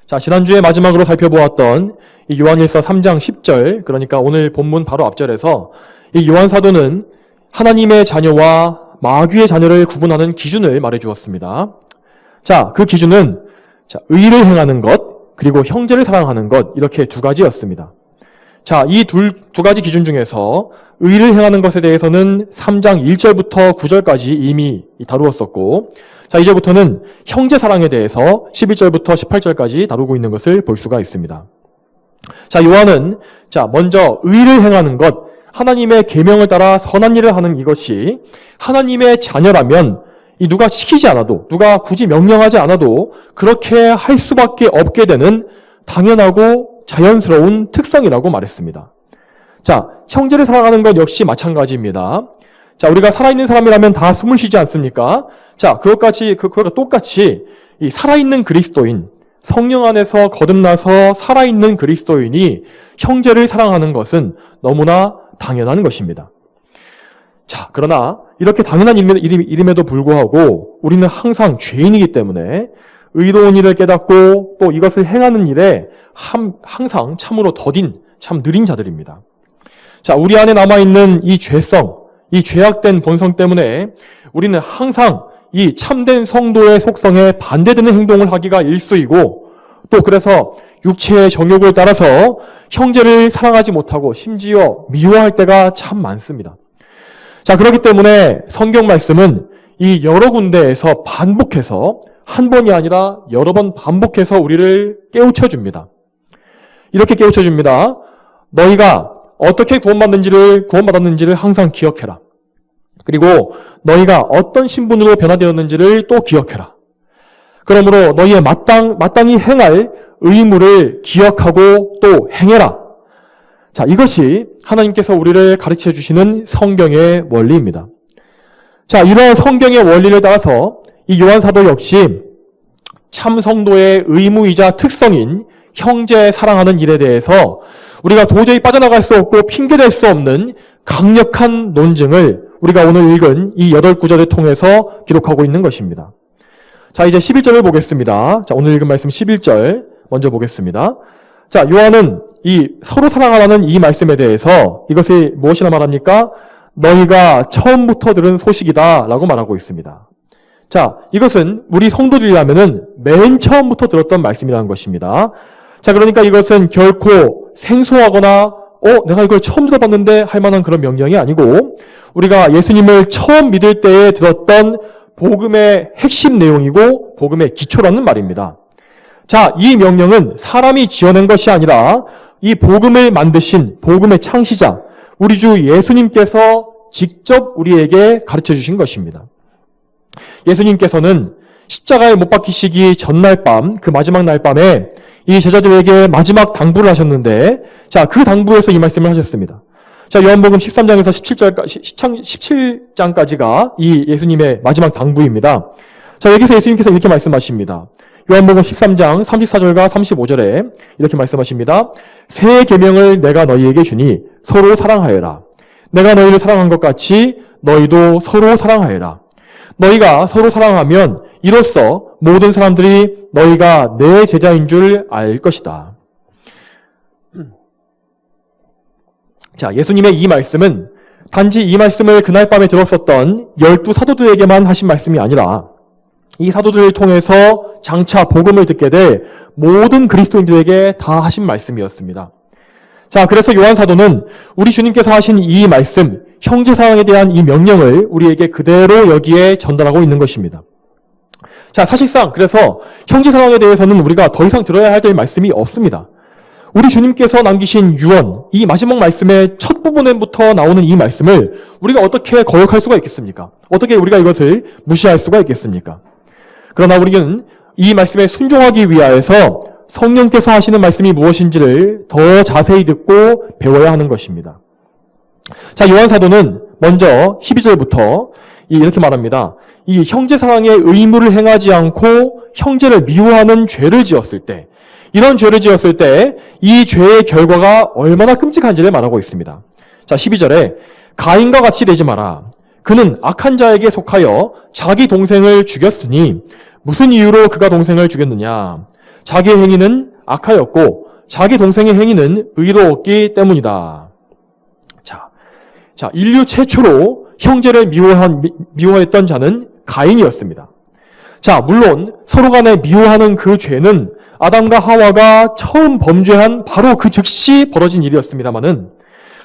자, 지난주에 마지막으로 살펴보았던 이 요한일서 3장 10절, 그러니까 오늘 본문 바로 앞절에서 이 요한 사도는 하나님의 자녀와 마귀의 자녀를 구분하는 기준을 말해 주었습니다. 자, 그 기준은 의를 행하는 것, 그리고 형제를 사랑하는 것, 이렇게 두 가지였습니다. 자, 이 두 가지 기준 중에서 의를 행하는 것에 대해서는 3장 1절부터 9절까지 이미 다루었었고, 자, 이제부터는 형제 사랑에 대해서 11절부터 18절까지 다루고 있는 것을 볼 수가 있습니다. 자, 요한은 먼저 의를 행하는 것, 하나님의 계명을 따라 선한 일을 하는 이것이 하나님의 자녀라면 누가 시키지 않아도, 누가 굳이 명령하지 않아도 그렇게 할 수밖에 없게 되는 당연하고 자연스러운 특성이라고 말했습니다. 자, 형제를 사랑하는 것 역시 마찬가지입니다. 자, 우리가 살아있는 사람이라면 다 숨을 쉬지 않습니까? 자, 그것과 똑같이 이 살아있는 그리스도인, 성령 안에서 거듭나서 살아있는 그리스도인이 형제를 사랑하는 것은 너무나 당연한 것입니다. 자, 그러나 이렇게 당연한 일임에도 불구하고 우리는 항상 죄인이기 때문에 의로운 일을 깨닫고 또 이것을 행하는 일에 항상 참으로 더딘, 참 느린 자들입니다. 자, 우리 안에 남아있는 이 죄성, 이 죄악된 본성 때문에 우리는 항상 이 참된 성도의 속성에 반대되는 행동을 하기가 일쑤이고, 또 그래서 육체의 정욕을 따라서 형제를 사랑하지 못하고 심지어 미워할 때가 참 많습니다. 자, 그렇기 때문에 성경 말씀은 이 여러 군데에서 반복해서, 한 번이 아니라 여러 번 반복해서 우리를 깨우쳐줍니다. 이렇게 깨우쳐줍니다. 너희가 어떻게 구원받았는지를 항상 기억해라. 그리고 너희가 어떤 신분으로 변화되었는지를 또 기억해라. 그러므로 너희의 마땅히 행할 의무를 기억하고 또 행해라. 자, 이것이 하나님께서 우리를 가르쳐 주시는 성경의 원리입니다. 자, 이러한 성경의 원리를 따라서 이 요한 사도 역시 참 성도의 의무이자 특성인 형제 사랑하는 일에 대해서 우리가 도저히 빠져나갈 수 없고 핑계댈 수 없는 강력한 논증을 우리가 오늘 읽은 이 8구절을 통해서 기록하고 있는 것입니다. 자, 이제 11절을 보겠습니다. 자, 오늘 읽은 말씀 11절 먼저 보겠습니다. 자, 요한은 이 서로 사랑하라는 이 말씀에 대해서 이것이 무엇이라 말합니까? 너희가 처음부터 들은 소식이다 라고 말하고 있습니다. 자, 이것은 우리 성도들이라면은 맨 처음부터 들었던 말씀이라는 것입니다. 자, 그러니까 이것은 결코 생소하거나 내가 이걸 처음 들어봤는데 할 만한 그런 명령이 아니고 우리가 예수님을 처음 믿을 때에 들었던 복음의 핵심 내용이고 복음의 기초라는 말입니다. 자, 이 명령은 사람이 지어낸 것이 아니라 이 복음을 만드신 복음의 창시자 우리 주 예수님께서 직접 우리에게 가르쳐 주신 것입니다. 예수님께서는 십자가에 못 박히시기 전날 밤, 그 마지막 날 밤에 이 제자들에게 마지막 당부를 하셨는데, 자, 그 당부에서 이 말씀을 하셨습니다. 자, 요한복음 13장에서 17장까지가 이 예수님의 마지막 당부입니다. 자, 여기서 예수님께서 이렇게 말씀하십니다. 요한복음 13장 34절과 35절에 이렇게 말씀하십니다. 새 계명을 내가 너희에게 주니 서로 사랑하여라. 내가 너희를 사랑한 것 같이 너희도 서로 사랑하여라. 너희가 서로 사랑하면 이로써 모든 사람들이 너희가 내 제자인 줄 알 것이다. 자, 예수님의 이 말씀은 단지 이 말씀을 그날 밤에 들었었던 12사도들에게만 하신 말씀이 아니라 이 사도들을 통해서 장차 복음을 듣게 될 모든 그리스도인들에게 다 하신 말씀이었습니다. 자, 그래서 요한 사도는 우리 주님께서 하신 이 말씀, 형제사랑에 대한 이 명령을 우리에게 그대로 여기에 전달하고 있는 것입니다. 자, 사실상 그래서 형제사랑에 대해서는 우리가 더 이상 들어야 될 말씀이 없습니다. 우리 주님께서 남기신 유언, 이 마지막 말씀의 첫 부분부터 나오는 이 말씀을 우리가 어떻게 거역할 수가 있겠습니까? 어떻게 우리가 이것을 무시할 수가 있겠습니까? 그러나 우리는 이 말씀에 순종하기 위하여서 성령께서 하시는 말씀이 무엇인지를 더 자세히 듣고 배워야 하는 것입니다. 자, 요한 사도는 먼저 12절부터 이렇게 말합니다. 이 형제사랑의 의무를 행하지 않고 형제를 미워하는 죄를 지었을 때, 이런 죄를 지었을 때 이 죄의 결과가 얼마나 끔찍한지를 말하고 있습니다. 자, 12절에 가인과 같이 되지 마라. 그는 악한 자에게 속하여 자기 동생을 죽였으니 무슨 이유로 그가 동생을 죽였느냐? 자기의 행위는 악하였고 자기 동생의 행위는 의로웠기 때문이다. 자, 인류 최초로 형제를 미워했던 자는 가인이었습니다. 자, 물론 서로 간에 미워하는 그 죄는 아담과 하와가 처음 범죄한 바로 그 즉시 벌어진 일이었습니다마는,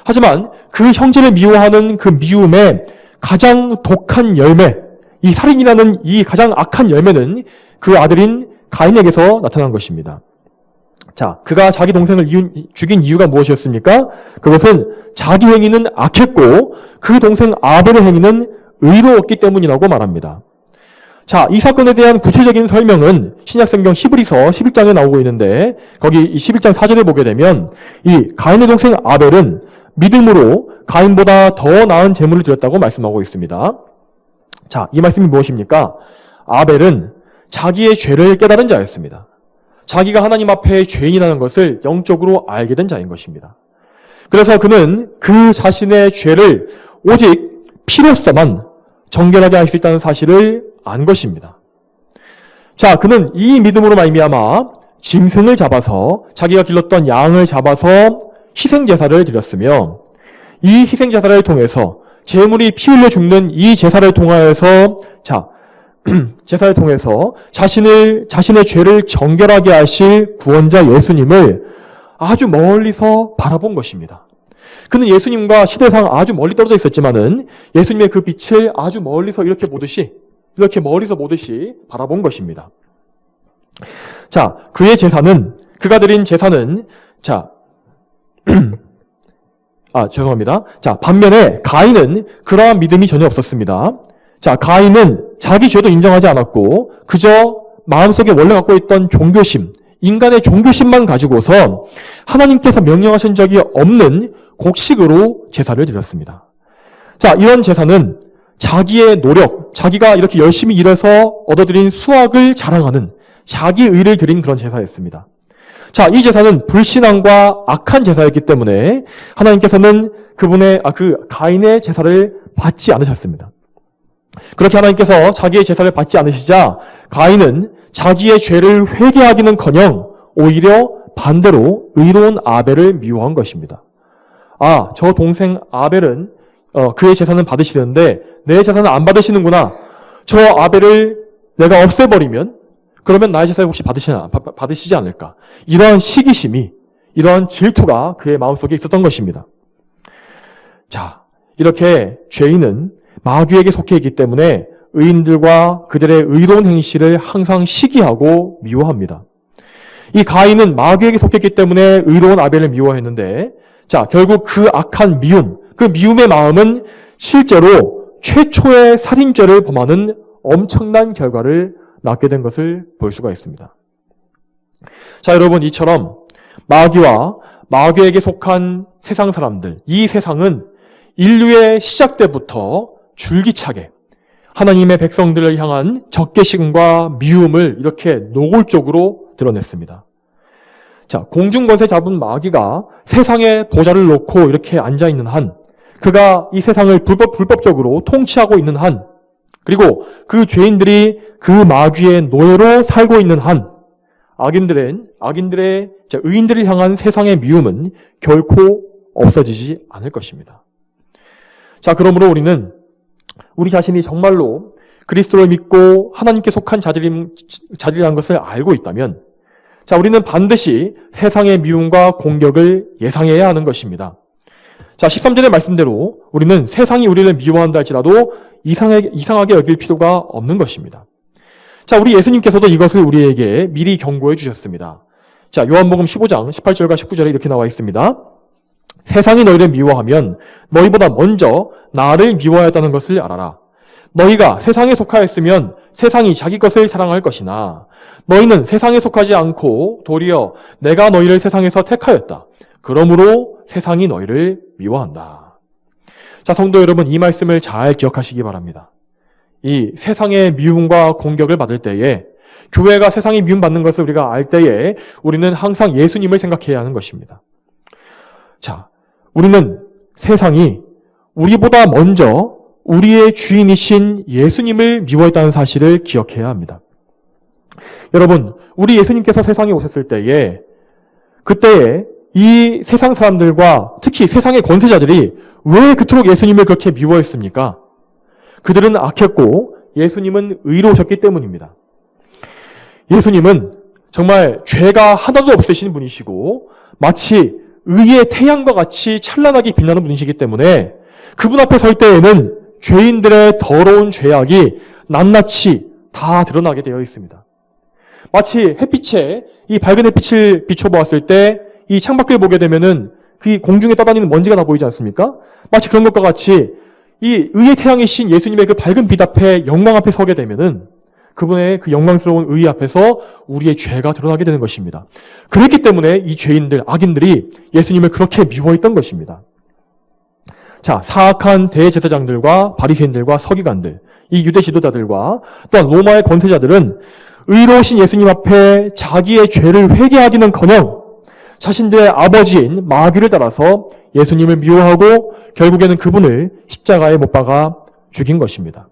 하지만 그 형제를 미워하는 그 미움의 가장 독한 열매, 이 살인이라는 이 가장 악한 열매는 그 아들인 가인에게서 나타난 것입니다. 자, 그가 자기 동생을 죽인 이유가 무엇이었습니까? 그것은 자기 행위는 악했고 그 동생 아벨의 행위는 의로웠기 때문이라고 말합니다. 자, 이 사건에 대한 구체적인 설명은 신약성경 히브리서 11장에 나오고 있는데, 거기 이 11장 4절에 보게 되면 이 가인의 동생 아벨은 믿음으로 가인보다 더 나은 제물을 드렸다고 말씀하고 있습니다. 자, 이 말씀이 무엇입니까? 아벨은 자기의 죄를 깨달은 자였습니다. 자기가 하나님 앞에 죄인이라는 것을 영적으로 알게 된 자인 것입니다. 그래서 그는 그 자신의 죄를 오직 피로써만 정결하게 할 수 있다는 사실을 안 것입니다. 자, 그는 이 믿음으로 말미암아 짐승을 잡아서, 자기가 길렀던 양을 잡아서 희생제사를 드렸으며, 이 희생제사를 통해서 제물이 피 흘려 죽는 이 제사를 통하여서 제사를 통해서 자신의 죄를 정결하게 하실 구원자 예수님을 아주 멀리서 바라본 것입니다. 그는 예수님과 시대상 아주 멀리 떨어져 있었지만은 예수님의 그 빛을 아주 멀리서 이렇게 멀리서 보듯이 바라본 것입니다. 자, 그가 드린 제사는 반면에 가인은 그러한 믿음이 전혀 없었습니다. 자, 가인은 자기 죄도 인정하지 않았고 그저 마음속에 원래 갖고 있던 종교심, 인간의 종교심만 가지고서 하나님께서 명령하신 적이 없는 곡식으로 제사를 드렸습니다. 자, 이런 제사는 자기의 노력, 자기가 이렇게 열심히 일해서 얻어들인 수확을 자랑하는 자기 의를 드린 그런 제사였습니다. 자, 이 제사는 불신앙과 악한 제사였기 때문에 하나님께서는 그 가인의 제사를 받지 않으셨습니다. 그렇게 하나님께서 자기의 제사를 받지 않으시자 가인은 자기의 죄를 회개하기는커녕 오히려 반대로 의로운 아벨을 미워한 것입니다. 아, 저 동생 아벨은 그의 제사는 받으시려는데 내 제사는 안 받으시는구나. 저 아벨을 내가 없애버리면 그러면 나의 제사를 혹시 받으시지 않을까. 이러한 시기심이, 이러한 질투가 그의 마음속에 있었던 것입니다. 자, 이렇게 죄인은 마귀에게 속해 있기 때문에 의인들과 그들의 의로운 행실을 항상 시기하고 미워합니다. 이 가인은 마귀에게 속했기 때문에 의로운 아벨을 미워했는데, 자, 결국 그 악한 미움, 그 미움의 마음은 실제로 최초의 살인죄를 범하는 엄청난 결과를 낳게 된 것을 볼 수가 있습니다. 자, 여러분, 이처럼 마귀와 마귀에게 속한 세상 사람들, 이 세상은 인류의 시작 때부터 줄기차게 하나님의 백성들을 향한 적개심과 미움을 이렇게 노골적으로 드러냈습니다. 자, 공중권세 잡은 마귀가 세상에 보좌를 놓고 이렇게 앉아있는 한, 그가 이 세상을 불법적으로 통치하고 있는 한, 그리고 그 죄인들이 그 마귀의 노예로 살고 있는 한, 의인들을 향한 세상의 미움은 결코 없어지지 않을 것입니다. 자, 그러므로 우리는 우리 자신이 정말로 그리스도를 믿고 하나님께 속한 자들이라는 것을 알고 있다면, 자, 우리는 반드시 세상의 미움과 공격을 예상해야 하는 것입니다. 자, 13절의 말씀대로 우리는 세상이 우리를 미워한다 할지라도 이상하게 여길 필요가 없는 것입니다. 자, 우리 예수님께서도 이것을 우리에게 미리 경고해 주셨습니다. 자, 요한복음 15장 18절과 19절에 이렇게 나와 있습니다. 세상이 너희를 미워하면 너희보다 먼저 나를 미워하였다는 것을 알아라. 너희가 세상에 속하였으면 세상이 자기 것을 사랑할 것이나 너희는 세상에 속하지 않고 도리어 내가 너희를 세상에서 택하였다. 그러므로 세상이 너희를 미워한다. 자, 성도 여러분, 이 말씀을 잘 기억하시기 바랍니다. 이 세상의 미움과 공격을 받을 때에, 교회가 세상의 미움받는 것을 우리가 알 때에 우리는 항상 예수님을 생각해야 하는 것입니다. 자, 우리는 세상이 우리보다 먼저 우리의 주인이신 예수님을 미워했다는 사실을 기억해야 합니다. 여러분, 우리 예수님께서 세상에 오셨을 때에 그때에 이 세상 사람들과 특히 세상의 권세자들이 왜 그토록 예수님을 그렇게 미워했습니까? 그들은 악했고 예수님은 의로우셨기 때문입니다. 예수님은 정말 죄가 하나도 없으신 분이시고 마치 의의 태양과 같이 찬란하게 빛나는 분이시기 때문에 그분 앞에 설 때에는 죄인들의 더러운 죄악이 낱낱이 다 드러나게 되어 있습니다. 마치 햇빛에 이 밝은 햇빛을 비춰보았을 때 이 창밖을 보게 되면은 그 공중에 떠다니는 먼지가 다 보이지 않습니까? 마치 그런 것과 같이 이 의의 태양이신 예수님의 그 밝은 빛 앞에 영광 앞에 서게 되면은 그분의 그 영광스러운 의 앞에서 우리의 죄가 드러나게 되는 것입니다. 그렇기 때문에 이 죄인들, 악인들이 예수님을 그렇게 미워했던 것입니다. 자, 사악한 대제사장들과 바리새인들과 서기관들, 이 유대 지도자들과 또한 로마의 권세자들은 의로우신 예수님 앞에 자기의 죄를 회개하기는커녕 자신들의 아버지인 마귀를 따라서 예수님을 미워하고 결국에는 그분을 십자가에 못 박아 죽인 것입니다.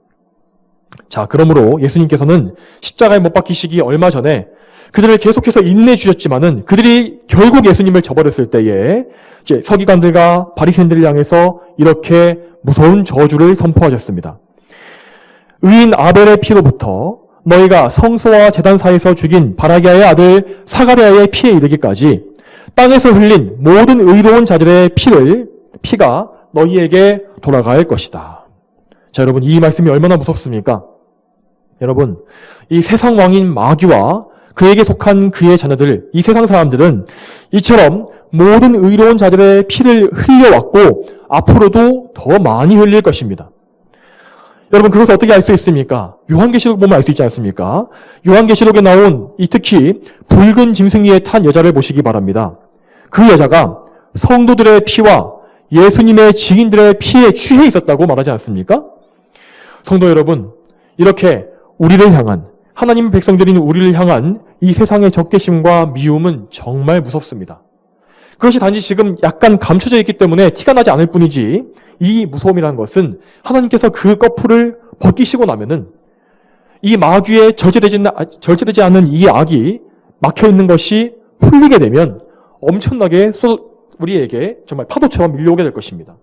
자, 그러므로 예수님께서는 십자가에 못 박히시기 얼마 전에 그들을 계속해서 인내해 주셨지만은 그들이 결국 예수님을 저버렸을 때에 이제 서기관들과 바리새인들을 향해서 이렇게 무서운 저주를 선포하셨습니다. 의인 아벨의 피로부터 너희가 성소와 제단 사이에서 죽인 바라기아의 아들 사가랴의 피에 이르기까지 땅에서 흘린 모든 의로운 자들의 피가 너희에게 돌아갈 것이다. 자, 여러분, 이 말씀이 얼마나 무섭습니까? 여러분, 이 세상 왕인 마귀와 그에게 속한 그의 자녀들, 이 세상 사람들은 이처럼 모든 의로운 자들의 피를 흘려왔고 앞으로도 더 많이 흘릴 것입니다. 여러분, 그것을 어떻게 알 수 있습니까? 요한계시록 보면 알 수 있지 않습니까? 요한계시록에 나온 이 특히 붉은 짐승 위에 탄 여자를 보시기 바랍니다. 그 여자가 성도들의 피와 예수님의 증인들의 피에 취해 있었다고 말하지 않습니까? 성도 여러분, 이렇게 우리를 향한, 하나님 백성들인 우리를 향한 이 세상의 적개심과 미움은 정말 무섭습니다. 그것이 단지 지금 약간 감춰져 있기 때문에 티가 나지 않을 뿐이지 이 무서움이라는 것은 하나님께서 그 꺼풀을 벗기시고 나면은 이 마귀에 절제되지 않는 이 악이 막혀있는 것이 풀리게 되면 엄청나게 우리에게 정말 파도처럼 밀려오게 될 것입니다.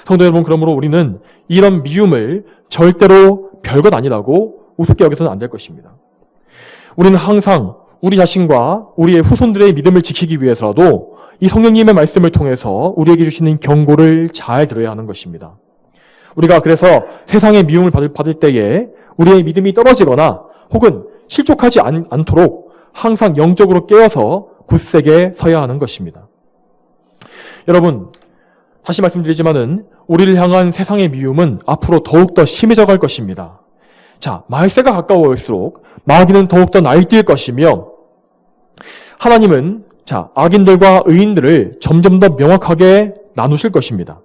성도 여러분, 그러므로 우리는 이런 미움을 절대로 별것 아니라고 우습게 여겨서는 안 될 것입니다. 우리는 항상 우리 자신과 우리의 후손들의 믿음을 지키기 위해서라도 이 성령님의 말씀을 통해서 우리에게 주시는 경고를 잘 들어야 하는 것입니다. 우리가 그래서 세상의 미움을 받을 때에 우리의 믿음이 떨어지거나 혹은 실족하지 않도록 항상 영적으로 깨어서 굳세게 서야 하는 것입니다. 여러분, 다시 말씀드리지만은 우리를 향한 세상의 미움은 앞으로 더욱더 심해져 갈 것입니다. 자, 말세가 가까워올수록 마귀는 더욱더 날뛸 것이며 하나님은 악인들과 의인들을 점점 더 명확하게 나누실 것입니다.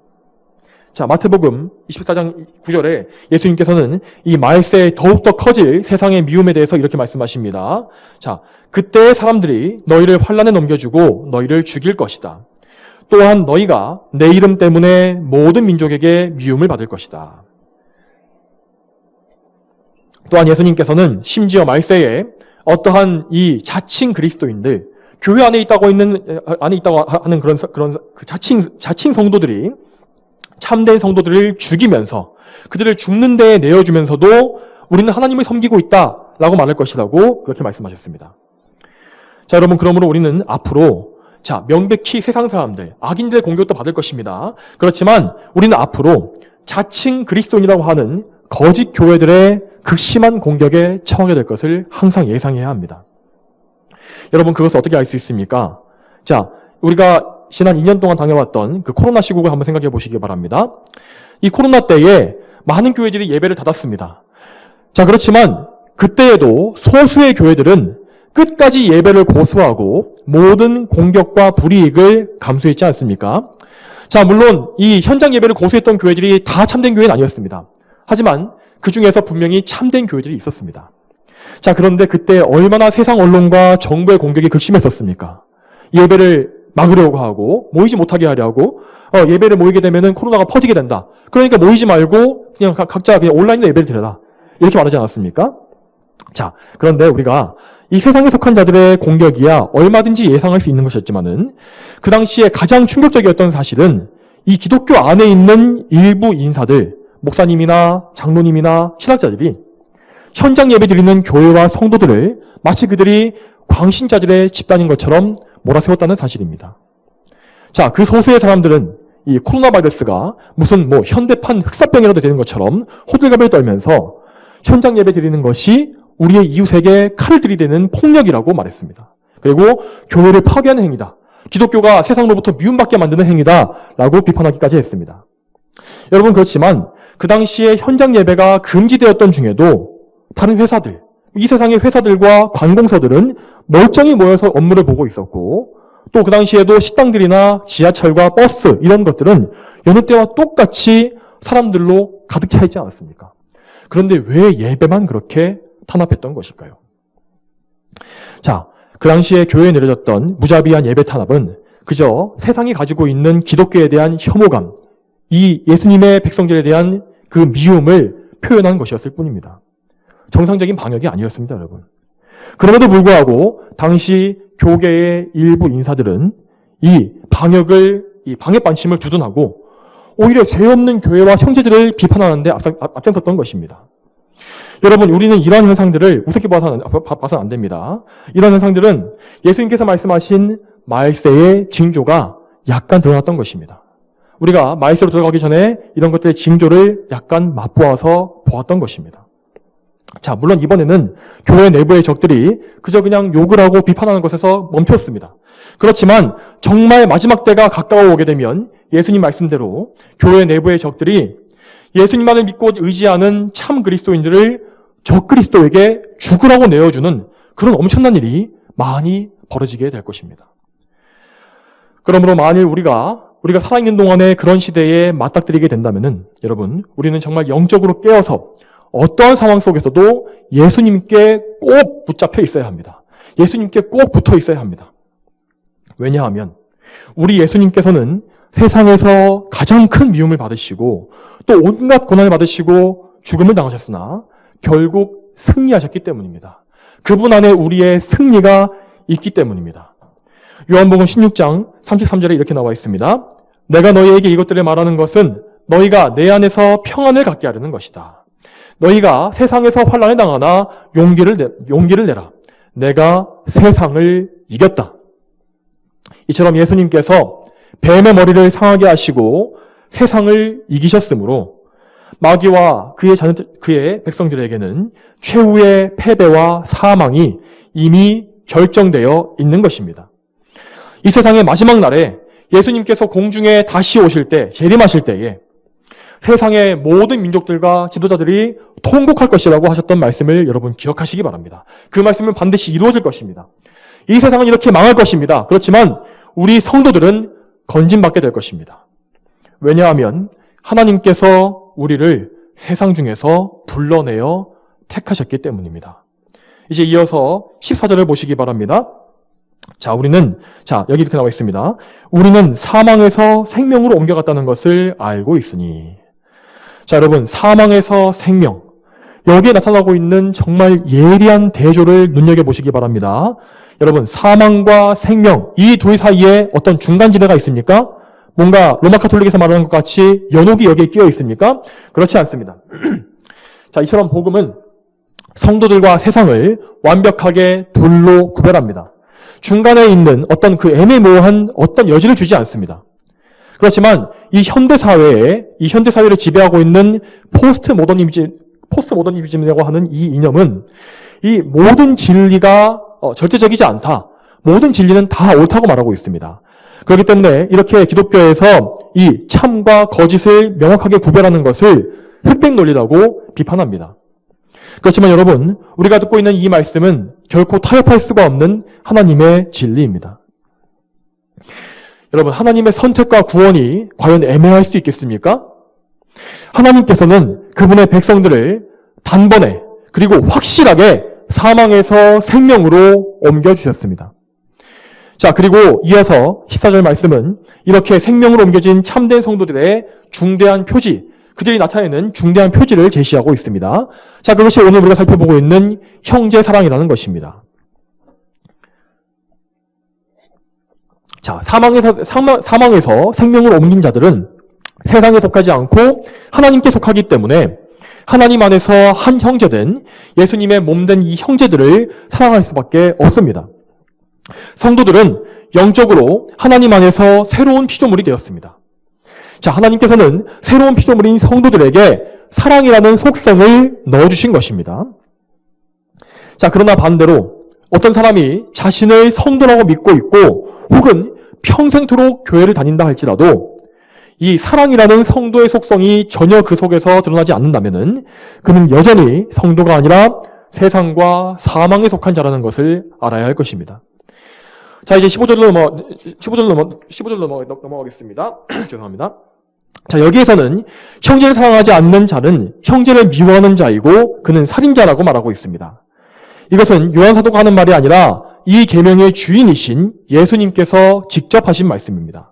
자, 마태복음 24장 9절에 예수님께서는 이 말세에 더욱더 커질 세상의 미움에 대해서 이렇게 말씀하십니다. 자, 그때 사람들이 너희를 환난에 넘겨주고 너희를 죽일 것이다. 또한 너희가 내 이름 때문에 모든 민족에게 미움을 받을 것이다. 또한 예수님께서는 심지어 말세에 어떠한 이 자칭 그리스도인들, 교회 안에 있다고 하는 그런 그 자칭 성도들이 참된 성도들을 죽이면서 그들을 죽는 데에 내어주면서도 우리는 하나님을 섬기고 있다라고 말할 것이라고 그렇게 말씀하셨습니다. 자, 여러분, 그러므로 우리는 앞으로 명백히 세상 사람들, 악인들의 공격도 받을 것입니다. 그렇지만 우리는 앞으로 자칭 그리스도인이라고 하는 거짓 교회들의 극심한 공격에 처하게 될 것을 항상 예상해야 합니다. 여러분, 그것을 어떻게 알 수 있습니까? 자, 우리가 지난 2년 동안 당해왔던 그 코로나 시국을 한번 생각해 보시기 바랍니다. 이 코로나 때에 많은 교회들이 예배를 닫았습니다. 자, 그렇지만 그때에도 소수의 교회들은 끝까지 예배를 고수하고 모든 공격과 불이익을 감수했지 않습니까? 자, 물론 이 현장 예배를 고수했던 교회들이 다 참된 교회는 아니었습니다. 하지만 그 중에서 분명히 참된 교회들이 있었습니다. 자, 그런데 그때 얼마나 세상 언론과 정부의 공격이 극심했었습니까? 예배를 막으려고 하고 모이지 못하게 하려고 예배를 모이게 되면은 코로나가 퍼지게 된다. 그러니까 모이지 말고 그냥 각자 그냥 온라인으로 예배를 드려라. 이렇게 말하지 않았습니까? 자, 그런데 우리가 이 세상에 속한 자들의 공격이야 얼마든지 예상할 수 있는 것이었지만은 그 당시에 가장 충격적이었던 사실은 이 기독교 안에 있는 일부 인사들, 목사님이나 장로님이나 신학자들이 현장 예배 드리는 교회와 성도들을 마치 그들이 광신자들의 집단인 것처럼 몰아세웠다는 사실입니다. 자, 그 소수의 사람들은 이 코로나 바이러스가 무슨 현대판 흑사병이라도 되는 것처럼 호들갑을 떨면서 현장 예배 드리는 것이 우리의 이웃에게 칼을 들이대는 폭력이라고 말했습니다. 그리고 교회를 파괴하는 행위다. 기독교가 세상으로부터 미움받게 만드는 행위다. 라고 비판하기까지 했습니다. 여러분, 그렇지만 그 당시에 현장 예배가 금지되었던 중에도 다른 회사들, 이 세상의 회사들과 관공서들은 멀쩡히 모여서 업무를 보고 있었고 또 그 당시에도 식당들이나 지하철과 버스 이런 것들은 여느 때와 똑같이 사람들로 가득 차 있지 않았습니까? 그런데 왜 예배만 그렇게 탄압했던 것일까요? 자, 그 당시에 교회에 내려졌던 무자비한 예배 탄압은 그저 세상이 가지고 있는 기독교에 대한 혐오감, 이 예수님의 백성들에 대한 그 미움을 표현한 것이었을 뿐입니다. 정상적인 방역이 아니었습니다, 여러분. 그럼에도 불구하고 당시 교계의 일부 인사들은 이 방역 방침을 두둔하고 오히려 죄 없는 교회와 형제들을 비판하는데 앞장섰던 것입니다. 여러분, 우리는 이러한 현상들을 우습게 봐서는 안 됩니다. 이러한 현상들은 예수님께서 말씀하신 말세의 징조가 약간 드러났던 것입니다. 우리가 말세로 들어가기 전에 이런 것들의 징조를 약간 맛보아서 보았던 것입니다. 자, 물론 이번에는 교회 내부의 적들이 그저 그냥 욕을 하고 비판하는 것에서 멈췄습니다. 그렇지만 정말 마지막 때가 가까워 오게 되면 예수님 말씀대로 교회 내부의 적들이 예수님만을 믿고 의지하는 참 그리스도인들을 적그리스도에게 죽으라고 내어주는 그런 엄청난 일이 많이 벌어지게 될 것입니다. 그러므로 만일 우리가 살아있는 동안에 그런 시대에 맞닥뜨리게 된다면은 여러분, 우리는 정말 영적으로 깨어서 어떠한 상황 속에서도 예수님께 꼭 붙잡혀 있어야 합니다. 예수님께 꼭 붙어 있어야 합니다. 왜냐하면 우리 예수님께서는 세상에서 가장 큰 미움을 받으시고 또 온갖 고난을 받으시고 죽음을 당하셨으나 결국 승리하셨기 때문입니다. 그분 안에 우리의 승리가 있기 때문입니다. 요한복음 16장 33절에 이렇게 나와 있습니다. 내가 너희에게 이것들을 말하는 것은 너희가 내 안에서 평안을 갖게 하려는 것이다. 너희가 세상에서 환난을 당하나 용기를 내라. 내가 세상을 이겼다. 이처럼 예수님께서 뱀의 머리를 상하게 하시고 세상을 이기셨으므로 마귀와 그의 백성들에게는 최후의 패배와 사망이 이미 결정되어 있는 것입니다. 이 세상의 마지막 날에 예수님께서 공중에 다시 오실 때, 재림하실 때에 세상의 모든 민족들과 지도자들이 통곡할 것이라고 하셨던 말씀을 여러분 기억하시기 바랍니다. 그 말씀은 반드시 이루어질 것입니다. 이 세상은 이렇게 망할 것입니다. 그렇지만 우리 성도들은 건진받게 될 것입니다. 왜냐하면 하나님께서 우리를 세상 중에서 불러내어 택하셨기 때문입니다. 이제 이어서 14절을 보시기 바랍니다. 여기 이렇게 나와 있습니다. 우리는 사망에서 생명으로 옮겨갔다는 것을 알고 있으니. 자, 여러분, 사망에서 생명. 여기에 나타나고 있는 정말 예리한 대조를 눈여겨보시기 바랍니다. 여러분, 사망과 생명, 이 둘 사이에 어떤 중간지대가 있습니까? 뭔가 로마 카톨릭에서 말하는 것 같이 연옥이 여기에 끼어 있습니까? 그렇지 않습니다. 자, 이처럼 복음은 성도들과 세상을 완벽하게 둘로 구별합니다. 중간에 있는 어떤 그 애매모호한 어떤 여지를 주지 않습니다. 그렇지만 이 현대 사회를 지배하고 있는 포스트 모더니즘이라고 하는 이 이념은 이 모든 진리가 절대적이지 않다. 모든 진리는 다 옳다고 말하고 있습니다. 그렇기 때문에 이렇게 기독교에서 이 참과 거짓을 명확하게 구별하는 것을 흑백 논리라고 비판합니다. 그렇지만 여러분, 우리가 듣고 있는 이 말씀은 결코 타협할 수가 없는 하나님의 진리입니다. 여러분, 하나님의 선택과 구원이 과연 애매할 수 있겠습니까? 하나님께서는 그분의 백성들을 단번에 그리고 확실하게 사망에서 생명으로 옮겨주셨습니다. 자, 그리고 이어서 14절 말씀은 이렇게 생명으로 옮겨진 참된 성도들의 중대한 표지, 그들이 나타내는 중대한 표지를 제시하고 있습니다. 자, 그것이 오늘 우리가 살펴보고 있는 형제 사랑이라는 것입니다. 자, 사망에서 생명을 옮긴 자들은 세상에 속하지 않고 하나님께 속하기 때문에 하나님 안에서 한 형제된 예수님의 몸된 이 형제들을 사랑할 수밖에 없습니다. 성도들은 영적으로 하나님 안에서 새로운 피조물이 되었습니다. 자, 하나님께서는 새로운 피조물인 성도들에게 사랑이라는 속성을 넣어주신 것입니다. 자, 그러나 반대로 어떤 사람이 자신을 성도라고 믿고 있고 혹은 평생토록 교회를 다닌다 할지라도 이 사랑이라는 성도의 속성이 전혀 그 속에서 드러나지 않는다면 그는 여전히 성도가 아니라 세상과 사망에 속한 자라는 것을 알아야 할 것입니다. 자, 이제 15절로 넘어가겠습니다. 죄송합니다. 자, 여기에서는 형제를 사랑하지 않는 자는 형제를 미워하는 자이고 그는 살인자라고 말하고 있습니다. 이것은 요한사도가 하는 말이 아니라 이 계명의 주인이신 예수님께서 직접 하신 말씀입니다.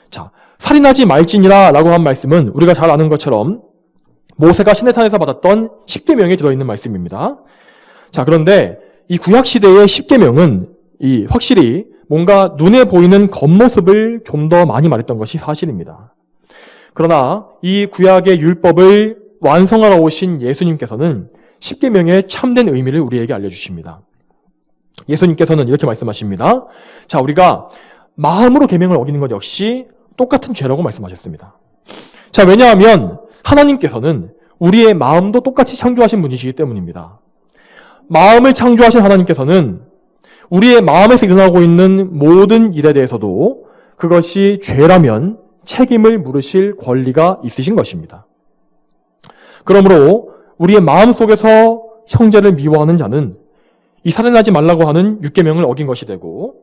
자, 살인하지 말지니라 라고 한 말씀은 우리가 잘 아는 것처럼 모세가 시내산에서 받았던 10계명에 들어있는 말씀입니다. 자, 그런데 이 구약시대의 10계명은 확실히 뭔가 눈에 보이는 겉모습을 좀 더 많이 말했던 것이 사실입니다. 그러나 이 구약의 율법을 완성하러 오신 예수님께서는 10계명의 참된 의미를 우리에게 알려주십니다. 예수님께서는 이렇게 말씀하십니다. 자, 우리가 마음으로 계명을 어기는 것 역시 똑같은 죄라고 말씀하셨습니다. 자, 왜냐하면 하나님께서는 우리의 마음도 똑같이 창조하신 분이시기 때문입니다. 마음을 창조하신 하나님께서는 우리의 마음에서 일어나고 있는 모든 일에 대해서도 그것이 죄라면 책임을 물으실 권리가 있으신 것입니다. 그러므로 우리의 마음 속에서 형제를 미워하는 자는 이 살인하지 말라고 하는 6계명을 어긴 것이 되고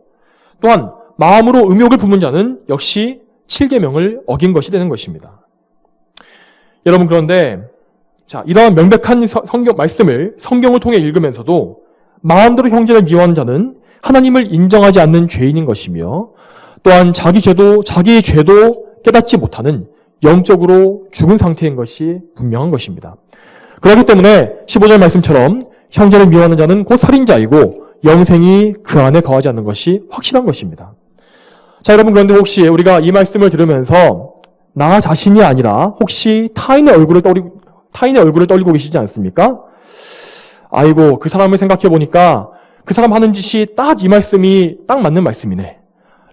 또한 마음으로 음욕을 품은 자는 역시 7계명을 어긴 것이 되는 것입니다. 여러분, 그런데 자, 이러한 명백한 말씀을 성경을 통해 읽으면서도 마음대로 형제를 미워하는 자는 하나님을 인정하지 않는 죄인인 것이며 또한 자기의 죄도 깨닫지 못하는 영적으로 죽은 상태인 것이 분명한 것입니다. 그렇기 때문에 15절 말씀처럼 형제를 미워하는 자는 곧 살인자이고 영생이 그 안에 거하지 않는 것이 확실한 것입니다. 자, 여러분, 그런데 혹시 우리가 이 말씀을 들으면서 나 자신이 아니라 혹시 타인의 얼굴을 떨리고 계시지 않습니까? 아이고, 그 사람을 생각해 보니까 그 사람 하는 짓이 딱 이 말씀이 딱 맞는 말씀이네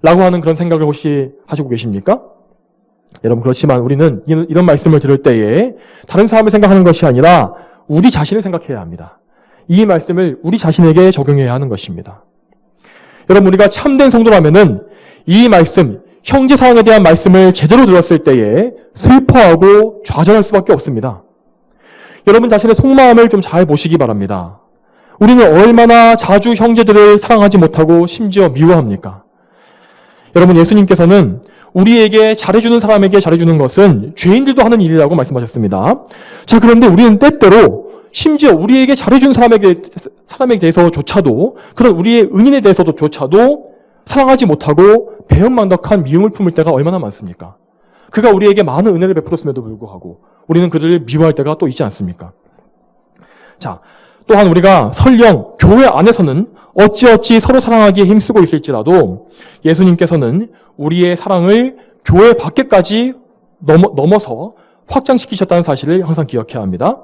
라고 하는 그런 생각을 혹시 하시고 계십니까? 여러분, 그렇지만 우리는 이런 말씀을 들을 때에 다른 사람을 생각하는 것이 아니라 우리 자신을 생각해야 합니다. 이 말씀을 우리 자신에게 적용해야 하는 것입니다. 여러분, 우리가 참된 성도라면은 이 말씀, 형제 사랑에 대한 말씀을 제대로 들었을 때에 슬퍼하고 좌절할 수밖에 없습니다. 여러분 자신의 속마음을 좀 잘 보시기 바랍니다. 우리는 얼마나 자주 형제들을 사랑하지 못하고 심지어 미워합니까? 여러분, 예수님께서는 우리에게 잘해주는 사람에게 잘해주는 것은 죄인들도 하는 일이라고 말씀하셨습니다. 자, 그런데 우리는 때때로 심지어 우리에게 잘해주는 사람에 대해서조차도 그런 우리의 은인에 대해서조차도 사랑하지 못하고 배은망덕한 미움을 품을 때가 얼마나 많습니까? 그가 우리에게 많은 은혜를 베풀었음에도 불구하고 우리는 그들을 미워할 때가 또 있지 않습니까? 자, 또한 우리가 설령 교회 안에서는 어찌어찌 서로 사랑하기에 힘쓰고 있을지라도 예수님께서는 우리의 사랑을 교회 밖에까지 넘어서 확장시키셨다는 사실을 항상 기억해야 합니다.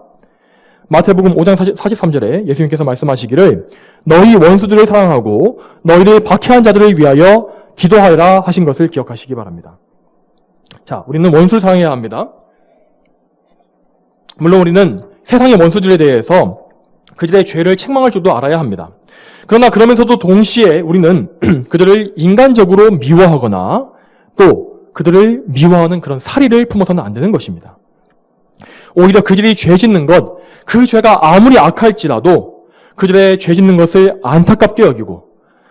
마태복음 5장 43절에 예수님께서 말씀하시기를 너희 원수들을 사랑하고 너희를 박해한 자들을 위하여 기도하라 하신 것을 기억하시기 바랍니다. 자, 우리는 원수를 사랑해야 합니다. 물론 우리는 세상의 원수들에 대해서 그들의 죄를 책망할 줄도 알아야 합니다. 그러나 그러면서도 동시에 우리는 그들을 인간적으로 미워하거나 또 그들을 미워하는 그런 사리를 품어서는 안 되는 것입니다. 오히려 그들이 죄 짓는 것, 그 죄가 아무리 악할지라도 그들의 죄 짓는 것을 안타깝게 여기고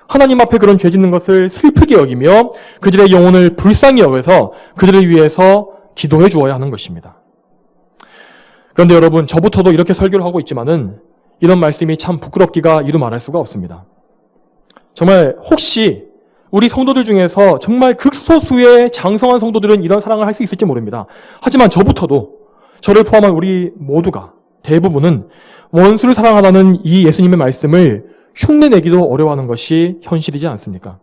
하나님 앞에 그런 죄 짓는 것을 슬프게 여기며 그들의 영혼을 불쌍히 여겨서 그들을 위해서 기도해 주어야 하는 것입니다. 그런데 여러분, 저부터도 이렇게 설교를 하고 있지만은 이런 말씀이 참 부끄럽기가 이루 말할 수가 없습니다. 정말 혹시 우리 성도들 중에서 정말 극소수의 장성한 성도들은 이런 사랑을 할 수 있을지 모릅니다. 하지만 저부터도 저를 포함한 우리 모두가 대부분은 원수를 사랑하라는 이 예수님의 말씀을 흉내내기도 어려워하는 것이 현실이지 않습니까?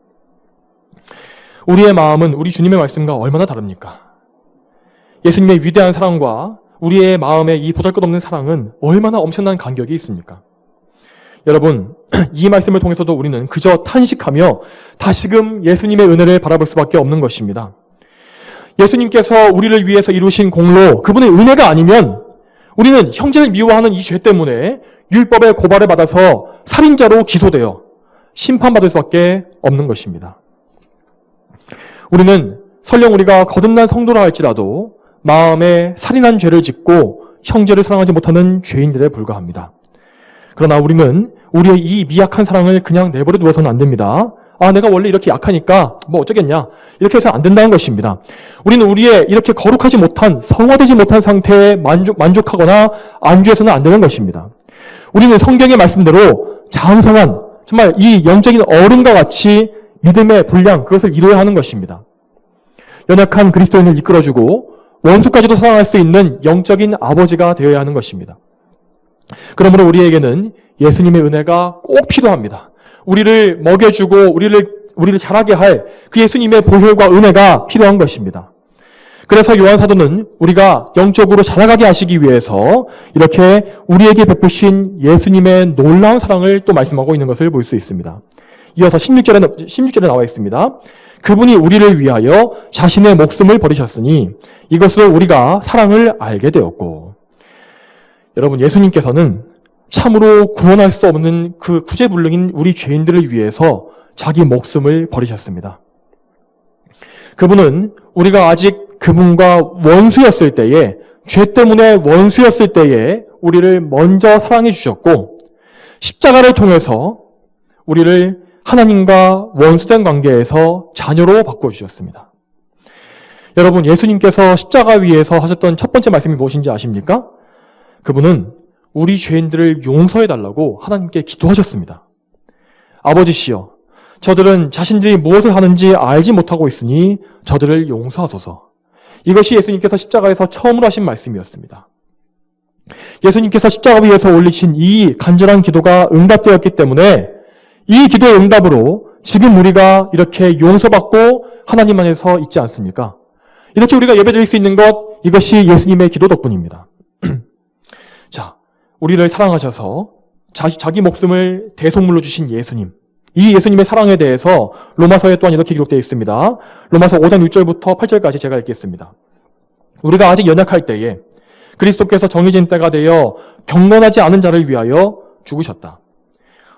우리의 마음은 우리 주님의 말씀과 얼마나 다릅니까? 예수님의 위대한 사랑과 우리의 마음의 이 보잘것없는 사랑은 얼마나 엄청난 간격이 있습니까? 여러분, 이 말씀을 통해서도 우리는 그저 탄식하며 다시금 예수님의 은혜를 바라볼 수밖에 없는 것입니다. 예수님께서 우리를 위해서 이루신 공로, 그분의 은혜가 아니면 우리는 형제를 미워하는 이 죄 때문에 율법의 고발을 받아서 살인자로 기소되어 심판받을 수밖에 없는 것입니다. 우리는 설령 우리가 거듭난 성도라 할지라도 마음에 살인한 죄를 짓고 형제를 사랑하지 못하는 죄인들에 불과합니다. 그러나 우리는 우리의 이 미약한 사랑을 그냥 내버려 두어서는 안 됩니다. 내가 원래 이렇게 약하니까 뭐 어쩌겠냐, 이렇게 해서 안 된다는 것입니다. 우리는 우리의 이렇게 거룩하지 못한, 성화되지 못한 상태에 만족하거나 안주해서는 안 되는 것입니다. 우리는 성경의 말씀대로 장성한, 정말 이 영적인 어른과 같이 믿음의 분량, 그것을 이루어야 하는 것입니다. 연약한 그리스도인을 이끌어주고 원수까지도 사랑할 수 있는 영적인 아버지가 되어야 하는 것입니다. 그러므로 우리에게는 예수님의 은혜가 꼭 필요합니다. 우리를 먹여주고 우리를 자라게 할 그 예수님의 보혈과 은혜가 필요한 것입니다. 그래서 요한 사도는 우리가 영적으로 자라가게 하시기 위해서 이렇게 우리에게 베푸신 예수님의 놀라운 사랑을 또 말씀하고 있는 것을 볼 수 있습니다. 이어서 16절에 나와 있습니다. 그분이 우리를 위하여 자신의 목숨을 버리셨으니 이것으로 우리가 사랑을 알게 되었고. 여러분, 예수님께서는 참으로 구원할 수 없는 그 구제불능인 우리 죄인들을 위해서 자기 목숨을 버리셨습니다. 그분은 우리가 아직 그분과 원수였을 때에, 죄 때문에 원수였을 때에 우리를 먼저 사랑해 주셨고, 십자가를 통해서 우리를 하나님과 원수된 관계에서 자녀로 바꿔주셨습니다. 여러분, 예수님께서 십자가 위에서 하셨던 첫 번째 말씀이 무엇인지 아십니까? 그분은 우리 죄인들을 용서해달라고 하나님께 기도하셨습니다. 아버지시여, 저들은 자신들이 무엇을 하는지 알지 못하고 있으니 저들을 용서하소서. 이것이 예수님께서 십자가에서 처음으로 하신 말씀이었습니다. 예수님께서 십자가 위에서 올리신 이 간절한 기도가 응답되었기 때문에 이 기도의 응답으로 지금 우리가 이렇게 용서받고 하나님 안에서 있지 않습니까? 이렇게 우리가 예배드릴 수 있는 것, 이것이 예수님의 기도 덕분입니다. 자, 우리를 사랑하셔서 자기 목숨을 대속물로 주신 예수님, 이 예수님의 사랑에 대해서 로마서에 또한 이렇게 기록되어 있습니다. 로마서 5장 6절부터 8절까지 제가 읽겠습니다. 우리가 아직 연약할 때에 그리스도께서 정해진 때가 되어 경건하지 않은 자를 위하여 죽으셨다.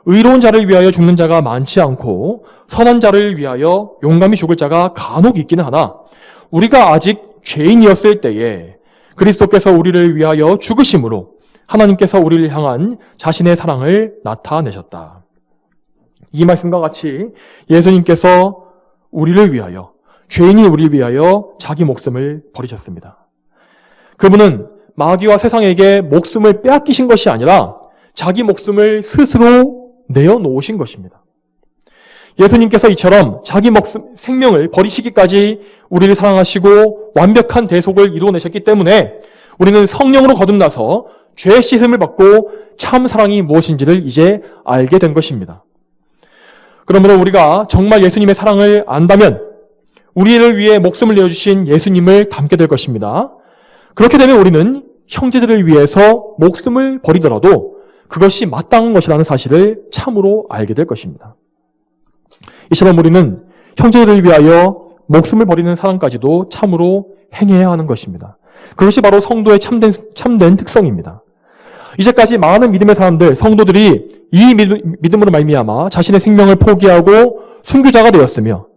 의로운 자를 위하여 죽는 자가 많지 않고 선한 자를 위하여 용감히 죽을 자가 간혹 있기는 하나 우리가 아직 죄인이었을 때에 그리스도께서 우리를 위하여 죽으심으로 하나님께서 우리를 향한 자신의 사랑을 나타내셨다. 이 말씀과 같이 예수님께서 우리를 위하여, 죄인인 우리를 위하여 자기 목숨을 버리셨습니다. 그분은 마귀와 세상에게 목숨을 빼앗기신 것이 아니라 자기 목숨을 스스로 내어놓으신 것입니다. 예수님께서 이처럼 자기 목숨, 생명을 버리시기까지 우리를 사랑하시고 완벽한 대속을 이루어내셨기 때문에 우리는 성령으로 거듭나서 죄의 씻음을 받고 참 사랑이 무엇인지를 이제 알게 된 것입니다. 그러므로 우리가 정말 예수님의 사랑을 안다면 우리를 위해 목숨을 내어주신 예수님을 닮게 될 것입니다. 그렇게 되면 우리는 형제들을 위해서 목숨을 버리더라도 그것이 마땅한 것이라는 사실을 참으로 알게 될 것입니다. 이처럼 우리는 형제들을 위하여 목숨을 버리는 사랑까지도 참으로 행해야 하는 것입니다. 그것이 바로 성도의 참된 특성입니다. 이제까지 많은 믿음의 사람들, 성도들이 이 믿음으로 말미암아 자신의 생명을 포기하고 순교자가 되었으며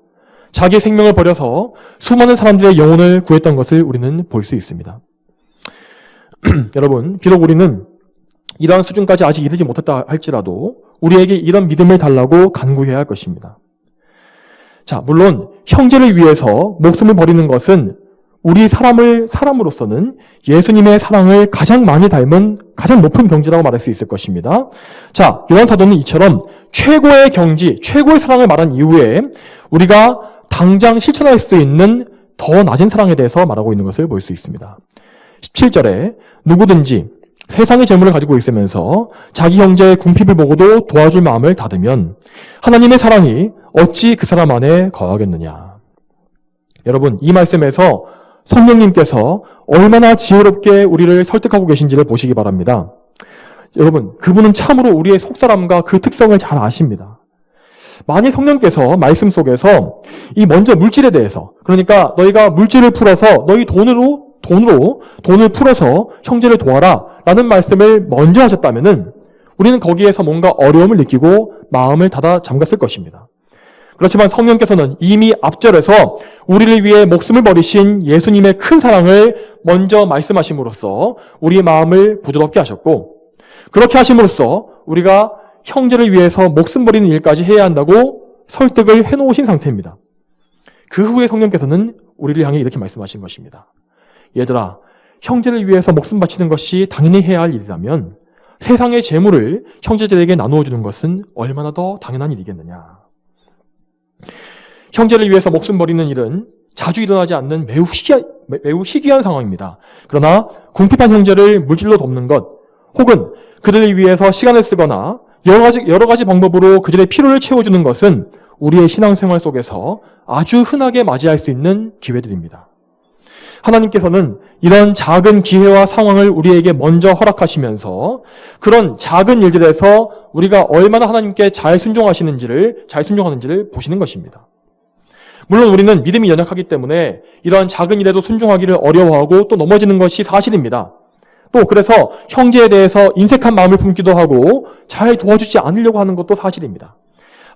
자기의 생명을 버려서 수많은 사람들의 영혼을 구했던 것을 우리는 볼 수 있습니다. 여러분, 비록 우리는 이러한 수준까지 아직 이르지 못했다 할지라도 우리에게 이런 믿음을 달라고 간구해야 할 것입니다. 자, 물론 형제를 위해서 목숨을 버리는 것은 우리 사람으로서는 예수님의 사랑을 가장 많이 닮은 가장 높은 경지라고 말할 수 있을 것입니다. 자, 요한 사도는 이처럼 최고의 경지, 최고의 사랑을 말한 이후에 우리가 당장 실천할 수 있는 더 낮은 사랑에 대해서 말하고 있는 것을 볼 수 있습니다. 17절에 누구든지 세상의 재물을 가지고 있으면서 자기 형제의 궁핍을 보고도 도와줄 마음을 닫으면 하나님의 사랑이 어찌 그 사람 안에 거하겠느냐. 여러분, 이 말씀에서 성령님께서 얼마나 지혜롭게 우리를 설득하고 계신지를 보시기 바랍니다. 여러분, 그분은 참으로 우리의 속사람과 그 특성을 잘 아십니다. 만일 성령께서 말씀 속에서 이 먼저 물질에 대해서, 그러니까 너희가 물질을 풀어서 너희 돈을 풀어서 형제를 도와라 라는 말씀을 먼저 하셨다면은 우리는 거기에서 뭔가 어려움을 느끼고 마음을 닫아 잠갔을 것입니다. 그렇지만 성령께서는 이미 앞절에서 우리를 위해 목숨을 버리신 예수님의 큰 사랑을 먼저 말씀하심으로써 우리의 마음을 부드럽게 하셨고, 그렇게 하심으로써 우리가 형제를 위해서 목숨 버리는 일까지 해야 한다고 설득을 해놓으신 상태입니다. 그 후에 성령께서는 우리를 향해 이렇게 말씀하신 것입니다. 얘들아, 형제를 위해서 목숨 바치는 것이 당연히 해야 할 일이라면 세상의 재물을 형제들에게 나누어주는 것은 얼마나 더 당연한 일이겠느냐. 형제를 위해서 목숨 버리는 일은 자주 일어나지 않는 매우 희귀한 상황입니다. 그러나 궁핍한 형제를 물질로 돕는 것, 혹은 그들을 위해서 시간을 쓰거나 여러 가지 방법으로 그들의 필요를 채워주는 것은 우리의 신앙생활 속에서 아주 흔하게 맞이할 수 있는 기회들입니다. 하나님께서는 이런 작은 기회와 상황을 우리에게 먼저 허락하시면서 그런 작은 일들에서 우리가 얼마나 하나님께 잘 순종하는지를 보시는 것입니다. 물론 우리는 믿음이 연약하기 때문에 이러한 작은 일에도 순종하기를 어려워하고 또 넘어지는 것이 사실입니다. 또 그래서 형제에 대해서 인색한 마음을 품기도 하고 잘 도와주지 않으려고 하는 것도 사실입니다.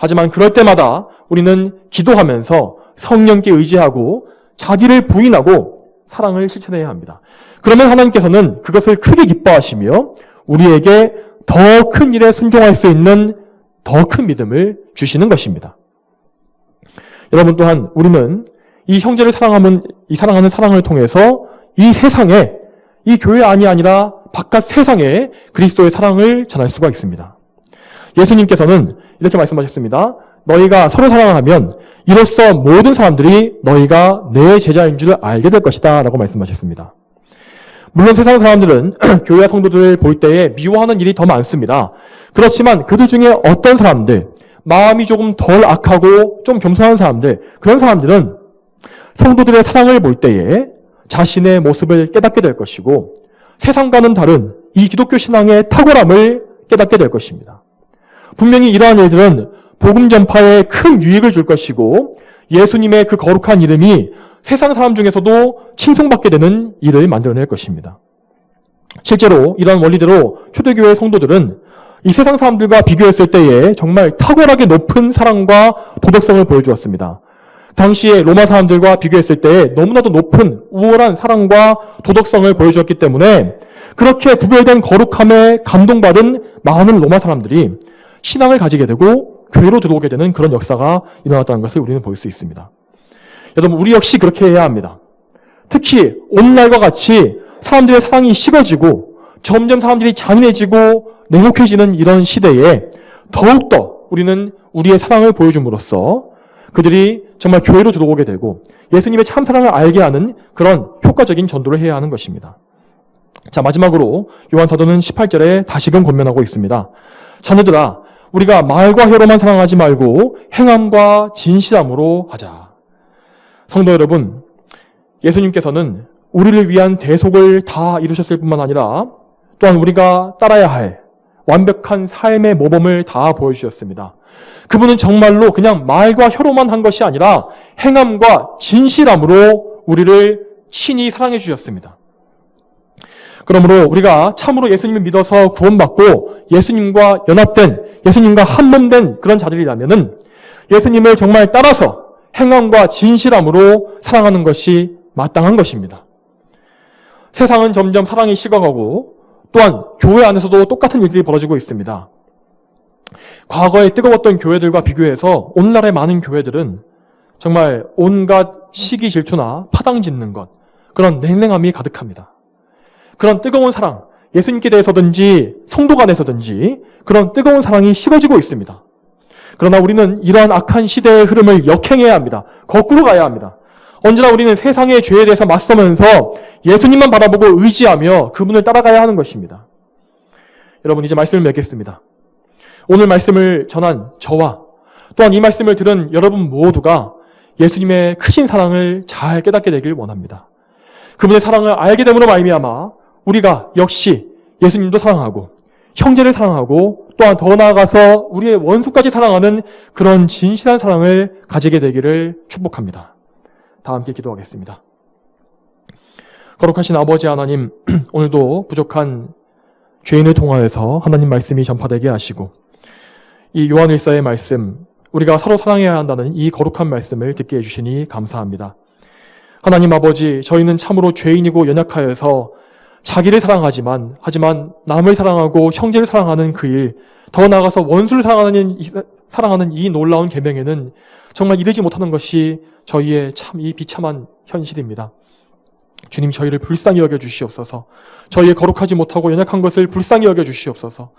하지만 그럴 때마다 우리는 기도하면서 성령께 의지하고 자기를 부인하고 사랑을 실천해야 합니다. 그러면 하나님께서는 그것을 크게 기뻐하시며 우리에게 더 큰 일에 순종할 수 있는 더 큰 믿음을 주시는 것입니다. 여러분, 또한 우리는 이 형제를 사랑하는 사랑을 통해서 이 세상에, 이 교회 안이 아니라 바깥 세상에 그리스도의 사랑을 전할 수가 있습니다. 예수님께서는 이렇게 말씀하셨습니다. 너희가 서로 사랑을 하면 이로써 모든 사람들이 너희가 내 제자인 줄 알게 될 것이다 라고 말씀하셨습니다. 물론 세상 사람들은 교회와 성도들을 볼 때에 미워하는 일이 더 많습니다. 그렇지만 그들 중에 어떤 사람들, 마음이 조금 덜 악하고 좀 겸손한 사람들, 그런 사람들은 성도들의 사랑을 볼 때에 자신의 모습을 깨닫게 될 것이고 세상과는 다른 이 기독교 신앙의 탁월함을 깨닫게 될 것입니다. 분명히 이러한 일들은 복음 전파에 큰 유익을 줄 것이고 예수님의 그 거룩한 이름이 세상 사람 중에서도 칭송받게 되는 일을 만들어낼 것입니다. 실제로 이러한 원리대로 초대교회 성도들은 이 세상 사람들과 비교했을 때에 정말 탁월하게 높은 사랑과 도덕성을 보여주었습니다. 당시에 로마 사람들과 비교했을 때 너무나도 높은 우월한 사랑과 도덕성을 보여주었기 때문에 그렇게 구별된 거룩함에 감동받은 많은 로마 사람들이 신앙을 가지게 되고 교회로 들어오게 되는 그런 역사가 일어났다는 것을 우리는 볼 수 있습니다. 여러분, 우리 역시 그렇게 해야 합니다. 특히 오늘날과 같이 사람들의 사랑이 식어지고 점점 사람들이 잔인해지고 냉혹해지는 이런 시대에 더욱더 우리는 우리의 사랑을 보여줌으로써 그들이 정말 교회로 들어오게 되고 예수님의 참 사랑을 알게 하는 그런 효과적인 전도를 해야 하는 것입니다. 자, 마지막으로 요한사도는 18절에 다시금 권면하고 있습니다. 자녀들아, 우리가 말과 혀로만 사랑하지 말고 행함과 진실함으로 하자. 성도 여러분, 예수님께서는 우리를 위한 대속을 다 이루셨을 뿐만 아니라 또한 우리가 따라야 할 완벽한 삶의 모범을 다 보여주셨습니다. 그분은 정말로 그냥 말과 혀로만 한 것이 아니라 행함과 진실함으로 우리를 친히 사랑해 주셨습니다. 그러므로 우리가 참으로 예수님을 믿어서 구원받고 예수님과 연합된, 예수님과 한몸된 그런 자들이라면은 예수님을 정말 따라서 행함과 진실함으로 사랑하는 것이 마땅한 것입니다. 세상은 점점 사랑이 식어가고 또한 교회 안에서도 똑같은 일들이 벌어지고 있습니다. 과거에 뜨거웠던 교회들과 비교해서 오늘날의 많은 교회들은 정말 온갖 시기 질투나 파당 짓는 것, 그런 냉랭함이 가득합니다. 그런 뜨거운 사랑, 예수님께 대해서든지 성도 간에서든지 그런 뜨거운 사랑이 식어지고 있습니다. 그러나 우리는 이러한 악한 시대의 흐름을 역행해야 합니다. 거꾸로 가야 합니다. 언제나 우리는 세상의 죄에 대해서 맞서면서 예수님만 바라보고 의지하며 그분을 따라가야 하는 것입니다. 여러분, 이제 말씀을 맺겠습니다. 오늘 말씀을 전한 저와 또한 이 말씀을 들은 여러분 모두가 예수님의 크신 사랑을 잘 깨닫게 되길 원합니다. 그분의 사랑을 알게 됨으로 말미암아 우리가 역시 예수님도 사랑하고 형제를 사랑하고 또한 더 나아가서 우리의 원수까지 사랑하는 그런 진실한 사랑을 가지게 되기를 축복합니다. 다 함께 기도하겠습니다. 거룩하신 아버지 하나님, 오늘도 부족한 죄인을 통하여서 하나님 말씀이 전파되게 하시고 이 요한일서의 말씀, 우리가 서로 사랑해야 한다는 이 거룩한 말씀을 듣게 해주시니 감사합니다. 하나님 아버지, 저희는 참으로 죄인이고 연약하여서 자기를 사랑하지만 남을 사랑하고 형제를 사랑하는 그 일, 더 나아가서 원수를 사랑하는 이 놀라운 계명에는 정말 이르지 못하는 것이 저희의 참 이 비참한 현실입니다. 주님, 저희를 불쌍히 여겨 주시옵소서. 저희의 거룩하지 못하고 연약한 것을 불쌍히 여겨 주시옵소서.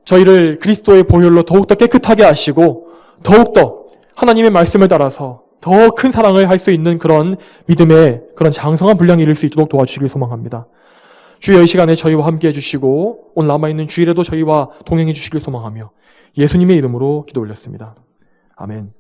저희를 그리스도의 보혈로 더욱더 깨끗하게 하시고 더욱더 하나님의 말씀을 따라서 더 큰 사랑을 할 수 있는 그런 믿음의 그런 장성한 분량이 이룰 수 있도록 도와주시길 소망합니다. 주여, 이 시간에 저희와 함께 해주시고 오늘 남아있는 주일에도 저희와 동행해 주시길 소망하며 예수님의 이름으로 기도 올렸습니다. 아멘.